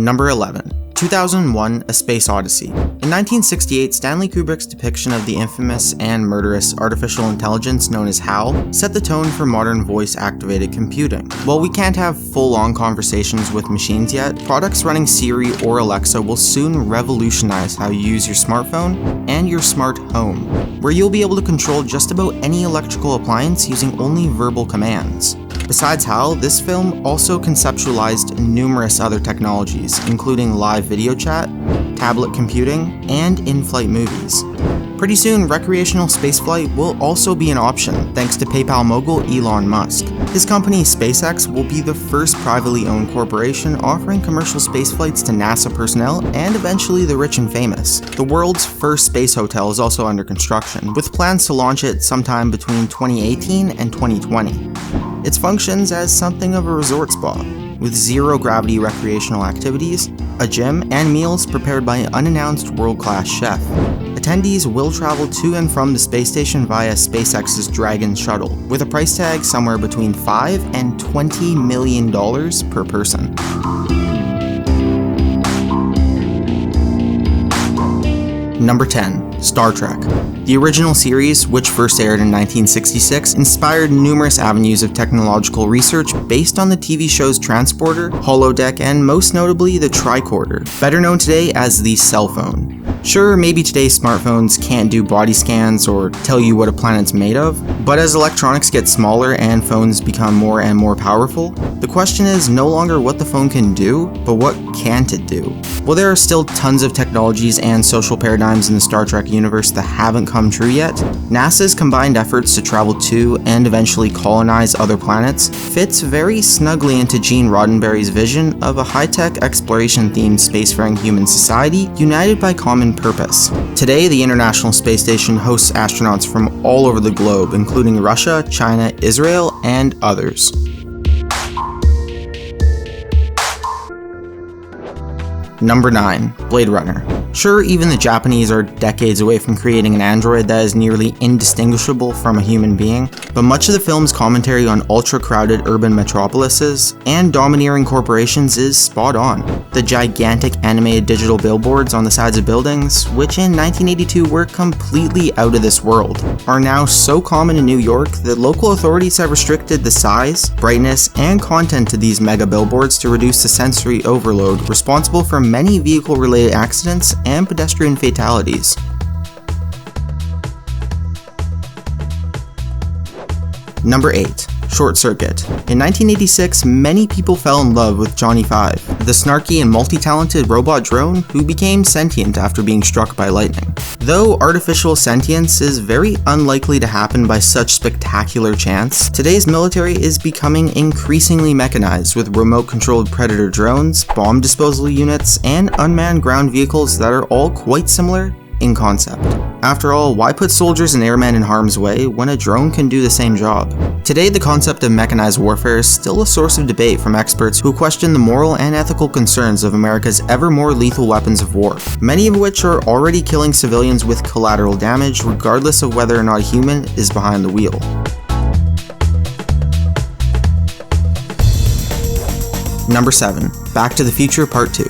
Number 11. 2001: A Space Odyssey. In 1968, Stanley Kubrick's depiction of the infamous and murderous artificial intelligence known as HAL set the tone for modern voice-activated computing. While we can't have full-on conversations with machines yet, products running Siri or Alexa will soon revolutionize how you use your smartphone and your smart home, where you'll be able to control just about any electrical appliance using only verbal commands. Besides HAL, this film also conceptualized numerous other technologies, including live video chat, tablet computing, and in-flight movies. Pretty soon, recreational spaceflight will also be an option, thanks to PayPal mogul Elon Musk. His company SpaceX will be the first privately owned corporation offering commercial spaceflights to NASA personnel and eventually the rich and famous. The world's first space hotel is also under construction, with plans to launch it sometime between 2018 and 2020. It functions as something of a resort spa, with zero-gravity recreational activities, a gym, and meals prepared by an unannounced world-class chef. Attendees will travel to and from the space station via SpaceX's Dragon shuttle, with a price tag somewhere between $5 and $20 million per person. Number 10. Star Trek. The original series, which first aired in 1966, inspired numerous avenues of technological research based on the TV show's transporter, holodeck, and most notably the tricorder, better known today as the cell phone. Sure, maybe today's smartphones can't do body scans or tell you what a planet's made of, but as electronics get smaller and phones become more and more powerful, the question is no longer what the phone can do, but what can't it do? While there are still tons of technologies and social paradigms in the Star Trek universe that haven't come true yet, NASA's combined efforts to travel to and eventually colonize other planets fits very snugly into Gene Roddenberry's vision of a high-tech exploration-themed spacefaring human society united by common purpose. Today, the International Space Station hosts astronauts from all over the globe, including Russia, China, Israel, and others. Number 9. Blade Runner. Sure, even the Japanese are decades away from creating an android that is nearly indistinguishable from a human being, but much of the film's commentary on ultra-crowded urban metropolises and domineering corporations is spot on. The gigantic animated digital billboards on the sides of buildings, which in 1982 were completely out of this world, are now so common in New York that local authorities have restricted the size, brightness, and content to these mega billboards to reduce the sensory overload responsible for many vehicle-related accidents and pedestrian fatalities. Number 8. Short Circuit. In 1986, many people fell in love with Johnny 5, the snarky and multi-talented robot drone who became sentient after being struck by lightning. Though artificial sentience is very unlikely to happen by such spectacular chance, today's military is becoming increasingly mechanized with remote-controlled predator drones, bomb disposal units, and unmanned ground vehicles that are all quite similar in concept. After all, why put soldiers and airmen in harm's way when a drone can do the same job? Today, the concept of mechanized warfare is still a source of debate from experts who question the moral and ethical concerns of America's ever more lethal weapons of war, many of which are already killing civilians with collateral damage regardless of whether or not a human is behind the wheel. Number 7. Back to the Future Part 2.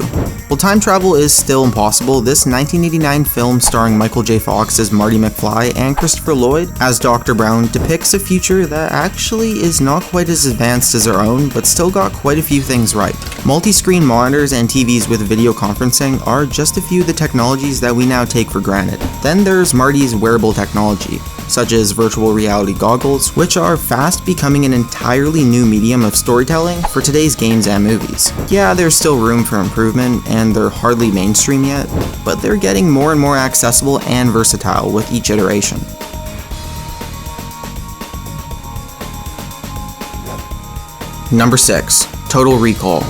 While time travel is still impossible, this 1989 film starring Michael J. Fox as Marty McFly and Christopher Lloyd as Dr. Brown depicts a future that actually is not quite as advanced as our own, but still got quite a few things right. Multi-screen monitors and TVs with video conferencing are just a few of the technologies that we now take for granted. Then there's Marty's wearable technology, such as virtual reality goggles, which are fast becoming an entirely new medium of storytelling for today's games and movies. Yeah, there's still room for improvement, and they're hardly mainstream yet, but they're getting more and more accessible and versatile with each iteration. Number 6. Total Recall.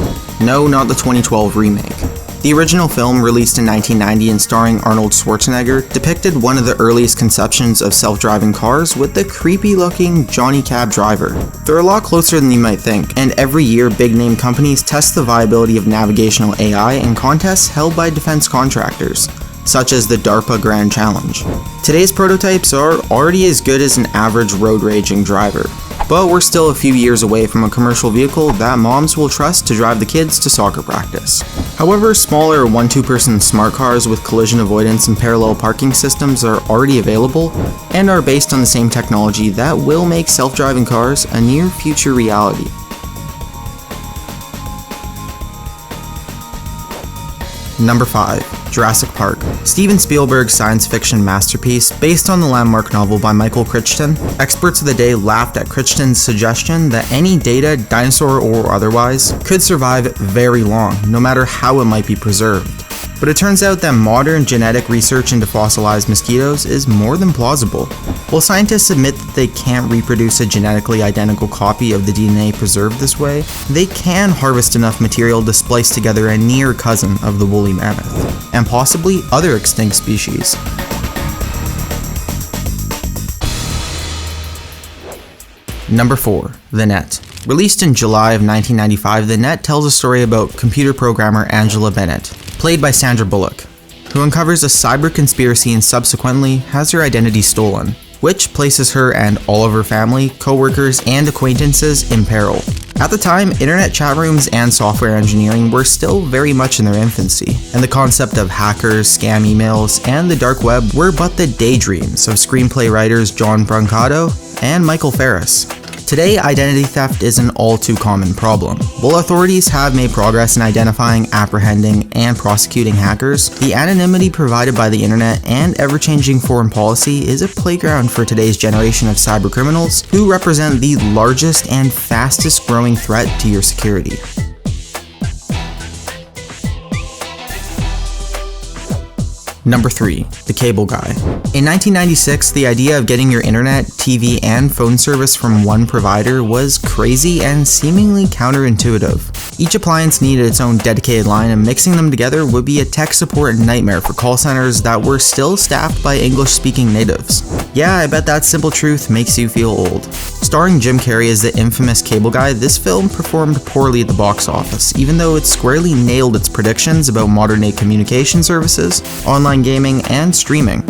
No, not the 2012 remake. The original film, released in 1990 and starring Arnold Schwarzenegger, depicted one of the earliest conceptions of self-driving cars with the creepy-looking Johnny Cab driver. They're a lot closer than you might think, and every year big-name companies test the viability of navigational AI in contests held by defense contractors, such as the DARPA Grand Challenge. Today's prototypes are already as good as an average road-raging driver. but we're still a few years away from a commercial vehicle that moms will trust to drive the kids to soccer practice. However, smaller 1-2-person smart cars with collision avoidance and parallel parking systems are already available and are based on the same technology that will make self-driving cars a near future reality. Number 5. Jurassic Park. Steven Spielberg's science fiction masterpiece, based on the landmark novel by Michael Crichton. Experts of the day laughed at Crichton's suggestion that any data, dinosaur or otherwise, could survive very long, no matter how it might be preserved. But it turns out that modern genetic research into fossilized mosquitoes is more than plausible. While scientists admit that they can't reproduce a genetically identical copy of the DNA preserved this way, they can harvest enough material to splice together a near cousin of the woolly mammoth, and possibly other extinct species. Number 4. The Net. Released in July of 1995, The Net tells a story about computer programmer Angela Bennett, played by Sandra Bullock, who uncovers a cyber conspiracy and subsequently has her identity stolen, which places her and all of her family, co-workers, and acquaintances in peril. At the time, internet chat rooms and software engineering were still very much in their infancy, and the concept of hackers, scam emails, and the dark web were but the daydreams of screenplay writers John Brancato and Michael Ferris. Today, identity theft is an all too common problem. While authorities have made progress in identifying, apprehending, and prosecuting hackers, the anonymity provided by the internet and ever-changing foreign policy is a playground for today's generation of cybercriminals who represent the largest and fastest growing threat to your security. Number 3. The Cable Guy. In 1996, the idea of getting your internet, TV, and phone service from one provider was crazy and seemingly counterintuitive. Each appliance needed its own dedicated line, and mixing them together would be a tech support nightmare for call centers that were still staffed by English-speaking natives. Yeah, I bet that simple truth makes you feel old. Starring Jim Carrey as the infamous Cable Guy, this film performed poorly at the box office, even though it squarely nailed its predictions about modern-day communication services, online gaming, and streaming.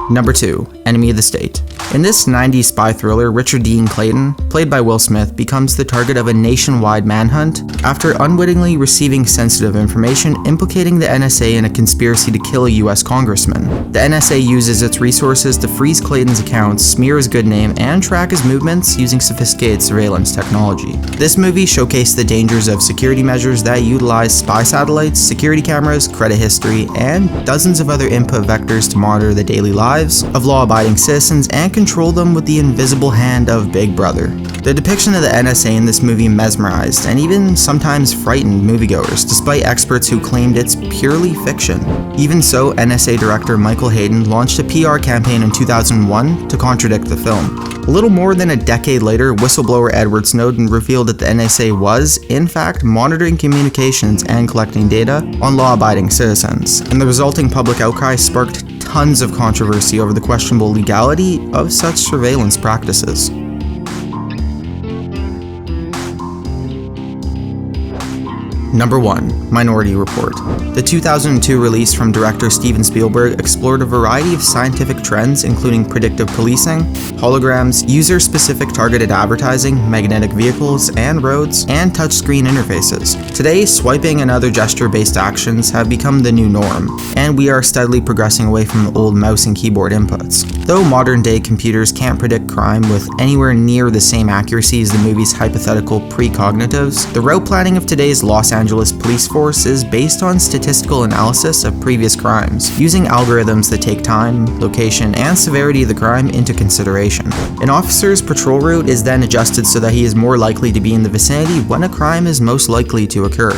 Number 2. Enemy of the State. In this 90s spy thriller, Richard Dean Clayton, played by Will Smith, becomes the target of a nationwide manhunt after unwittingly receiving sensitive information implicating the NSA in a conspiracy to kill a US congressman. The NSA uses its resources to freeze Clayton's accounts, smear his good name, and track his movements using sophisticated surveillance technology. This movie showcased the dangers of security measures that utilize spy satellites, security cameras, credit history, and dozens of other input vectors to monitor the daily lives of law-abiding citizens and control them with the invisible hand of Big Brother. The depiction of the NSA in this movie mesmerized and even sometimes frightened moviegoers, despite experts who claimed it's purely fiction. Even so, NSA director Michael Hayden launched a PR campaign in 2001 to contradict the film. A little more than a decade later, whistleblower Edward Snowden revealed that the NSA was, in fact, monitoring communications and collecting data on law-abiding citizens, and the resulting public outcry sparked tons of controversy over the questionable legality of such surveillance practices. Number 1. Minority Report. The 2002 release from director Steven Spielberg explored a variety of scientific trends including predictive policing, holograms, user-specific targeted advertising, magnetic vehicles and roads, and touchscreen interfaces. Today, swiping and other gesture-based actions have become the new norm, and we are steadily progressing away from the old mouse and keyboard inputs. Though modern-day computers can't predict crime with anywhere near the same accuracy as the movie's hypothetical precognitives, the route planning of today's Los Angeles police force is based on statistical analysis of previous crimes, using algorithms that take time, location, and severity of the crime into consideration. An officer's patrol route is then adjusted so that he is more likely to be in the vicinity when a crime is most likely to occur.